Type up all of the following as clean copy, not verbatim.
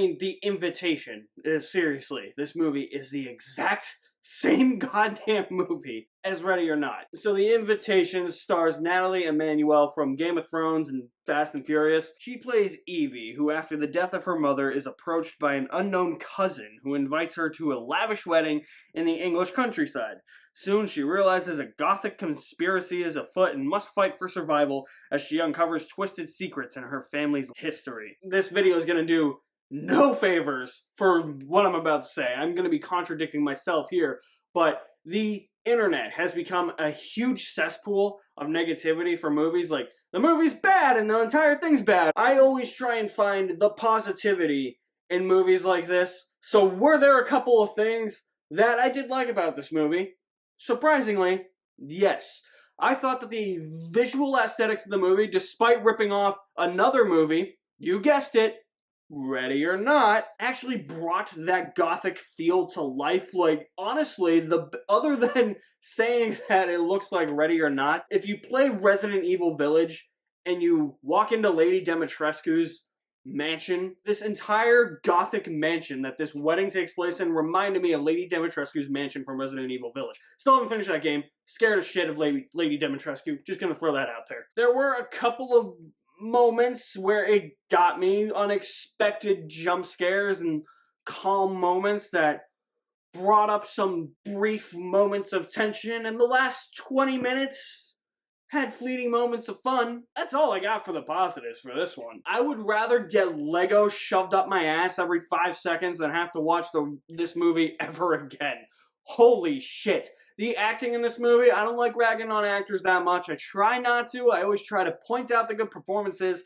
mean, The Invitation. Seriously, this movie is the exact same goddamn movie as Ready or Not. So The Invitation stars Natalie Emmanuel from Game of Thrones and Fast and Furious. She plays Evie, who after the death of her mother is approached by an unknown cousin who invites her to a lavish wedding in the English countryside. Soon she realizes a gothic conspiracy is afoot and must fight for survival as she uncovers twisted secrets in her family's history. This video is gonna do no favors for what I'm about to say. I'm gonna be contradicting myself here, but the internet has become a huge cesspool of negativity for movies. Like, the movie's bad and the entire thing's bad. I always try and find the positivity in movies like this. So were there a couple of things that I did like about this movie? Surprisingly, yes. I thought that the visual aesthetics of the movie, despite ripping off another movie, you guessed it, Ready or Not, actually brought that gothic feel to life. Like, honestly, other than saying that it looks like Ready or Not, if you play Resident Evil Village and you walk into Lady Dimitrescu's mansion, this entire gothic mansion that this wedding takes place in reminded me of Lady Dimitrescu's mansion from Resident Evil Village. Still haven't finished that game. Scared as shit of Lady Dimitrescu. Just gonna throw that out there. There were a couple of moments where it got me, unexpected jump scares and calm moments that brought up some brief moments of tension, and the last 20 minutes had fleeting moments of fun. That's all I got for the positives for this one. I would rather get Lego shoved up my ass every 5 seconds than have to watch this movie ever again. Holy shit. The acting in this movie, I don't like ragging on actors that much. I try not to. I always try to point out the good performances,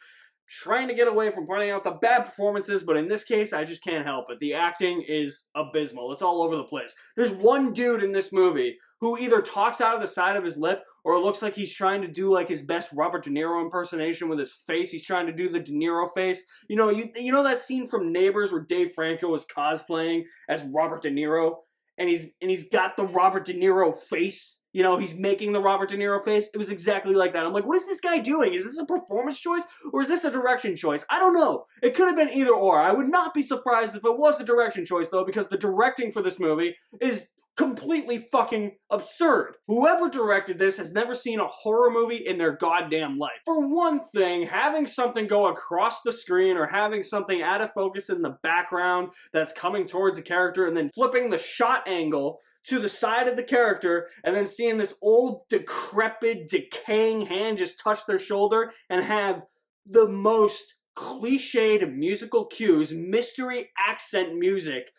trying to get away from pointing out the bad performances, but in this case, I just can't help it. The acting is abysmal. It's all over the place. There's one dude in this movie who either talks out of the side of his lip or it looks like he's trying to do like his best Robert De Niro impersonation with his face. He's trying to do the De Niro face. You know that scene from Neighbors where Dave Franco was cosplaying as Robert De Niro? And he's got the Robert De Niro face. You know, he's making the Robert De Niro face. It was exactly like that. I'm like, what is this guy doing? Is this a performance choice or is this a direction choice? I don't know. It could have been either or. I would not be surprised if it was a direction choice, though, because the directing for this movie is completely fucking absurd. Whoever directed this has never seen a horror movie in their goddamn life. For one thing, having something go across the screen or having something out of focus in the background that's coming towards a character and then flipping the shot angle to the side of the character and then seeing this old, decrepit, decaying hand just touch their shoulder and have the most cliched musical cues, mystery accent music,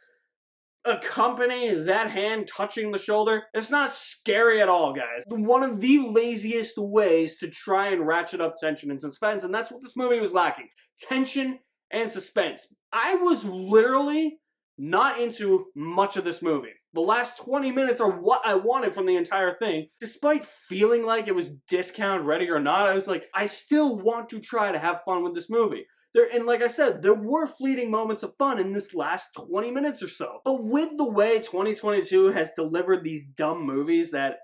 accompany that hand touching the shoulder. It's not scary at all, guys. One of the laziest ways to try and ratchet up tension and suspense, and that's what this movie was lacking. Tension and suspense. I was literally not into much of this movie. The last 20 minutes are what I wanted from the entire thing. Despite feeling like it was discount Ready or Not, I was like, I still want to try to have fun with this movie. And like I said, there were fleeting moments of fun in this last 20 minutes or so. But with the way 2022 has delivered these dumb movies that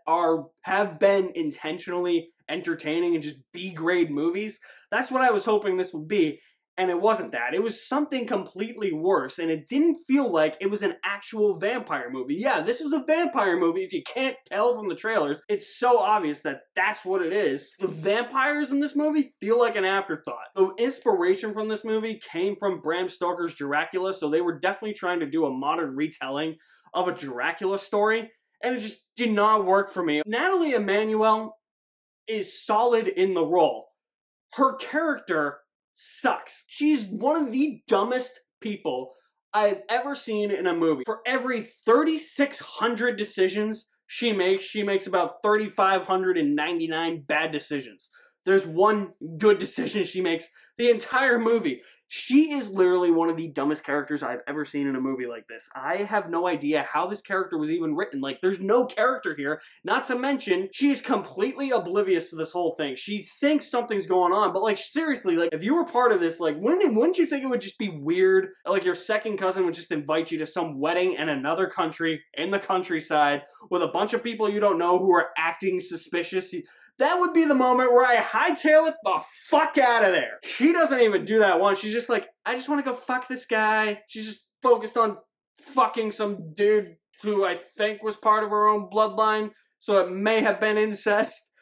have been intentionally entertaining and just B-grade movies, that's what I was hoping this would be. And it wasn't that. It was something completely worse, and it didn't feel like it was an actual vampire movie. Yeah, this is a vampire movie. If you can't tell from the trailers, it's so obvious that that's what it is. The vampires in this movie feel like an afterthought. The inspiration from this movie came from Bram Stoker's Dracula, so they were definitely trying to do a modern retelling of a Dracula story, and it just did not work for me. Natalie Emmanuel is solid in the role. Her character sucks. She's one of the dumbest people I've ever seen in a movie. For every 3,600 decisions she makes about 3,599 bad decisions. There's one good decision she makes the entire movie. She is literally one of the dumbest characters I've ever seen in a movie like this. I have no idea how this character was even written. Like, there's no character here. Not to mention, she is completely oblivious to this whole thing. She thinks something's going on, but like, seriously, like, if you were part of this, like, wouldn't you think it would just be weird? Like, your second cousin would just invite you to some wedding in another country, in the countryside, with a bunch of people you don't know who are acting suspicious. that would be the moment where I hightail it the fuck out of there. She doesn't even do that once. She's just like, I just want to go fuck this guy. She's just focused on fucking some dude who I think was part of her own bloodline, so it may have been incest.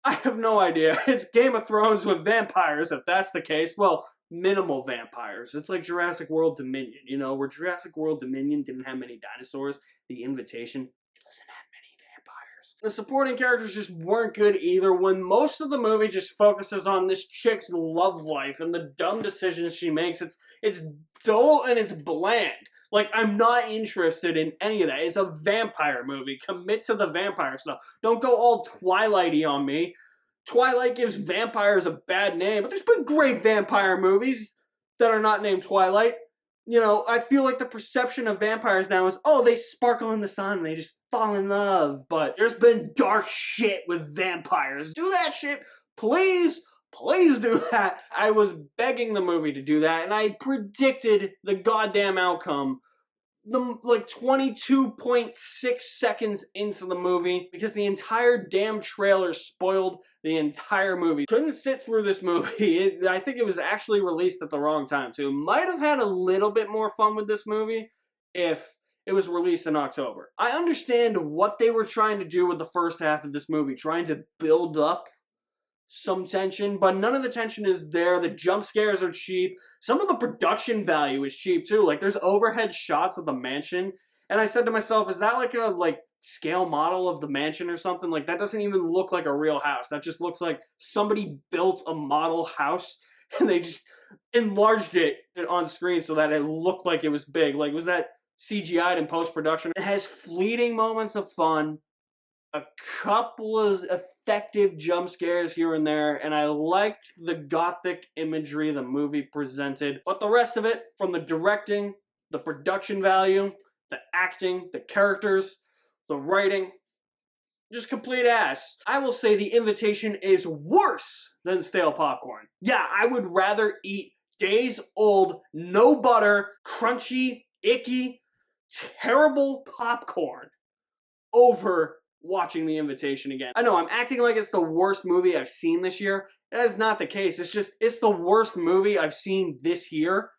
I have no idea. It's Game of Thrones with vampires, if that's the case. Well, minimal vampires. It's like Jurassic World Dominion, you know, where Jurassic World Dominion didn't have many dinosaurs. The Invitation doesn't have many vampires. The supporting characters just weren't good either, when most of the movie just focuses on this chick's love life and the dumb decisions she makes. It's dull and it's bland. Like, I'm not interested in any of that. It's a vampire movie. Commit to the vampire stuff. Don't go all Twilight-y on me. Twilight gives vampires a bad name, but there's been great vampire movies that are not named Twilight. You know, I feel like the perception of vampires now is, oh, they sparkle in the sun and they just fall in love. But there's been dark shit with vampires. Do that shit, please. Please do that. I was begging the movie to do that, and I predicted the goddamn outcome like 22.6 seconds into the movie, because the entire damn trailer spoiled the entire movie. Couldn't sit through this movie. I think it was actually released at the wrong time, so might have had a little bit more fun with this movie if it was released in October. I understand what they were trying to do with the first half of this movie, trying to build up some tension, but none of the tension is there. The jump scares are cheap. Some of the production value is cheap too. Like, there's overhead shots of the mansion, and I said to myself, is that like a scale model of the mansion or something? Like, that doesn't even look like a real house. That just looks like somebody built a model house and they just enlarged it on screen so that it looked like it was big. Like, was that CGI'd in post-production? It has fleeting moments of fun, a couple of effective jump scares here and there, and I liked the gothic imagery the movie presented. But the rest of it, from the directing, the production value, the acting, the characters, the writing, just complete ass. I will say The Invitation is worse than stale popcorn. Yeah, I would rather eat days old, no butter, crunchy, icky, terrible popcorn over watching The Invitation again. I know, I'm acting like it's the worst movie I've seen this year. That is not the case. It's the worst movie I've seen this year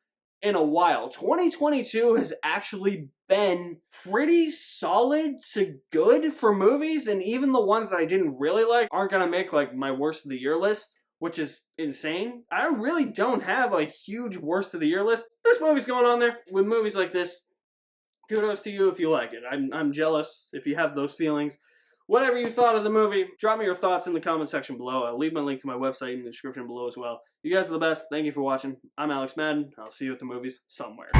in a while. 2022 has actually been pretty solid to good for movies, and even the ones that I didn't really like aren't gonna make like my worst of the year list, which is insane. I really don't have a huge worst of the year list. This movie's going on there. With movies like this, kudos to you if you like it. I'm jealous if you have those feelings. Whatever you thought of the movie, drop me your thoughts in the comment section below. I'll leave my link to my website in the description below as well. You guys are the best. Thank you for watching. I'm Alex Madden. I'll see you at the movies somewhere.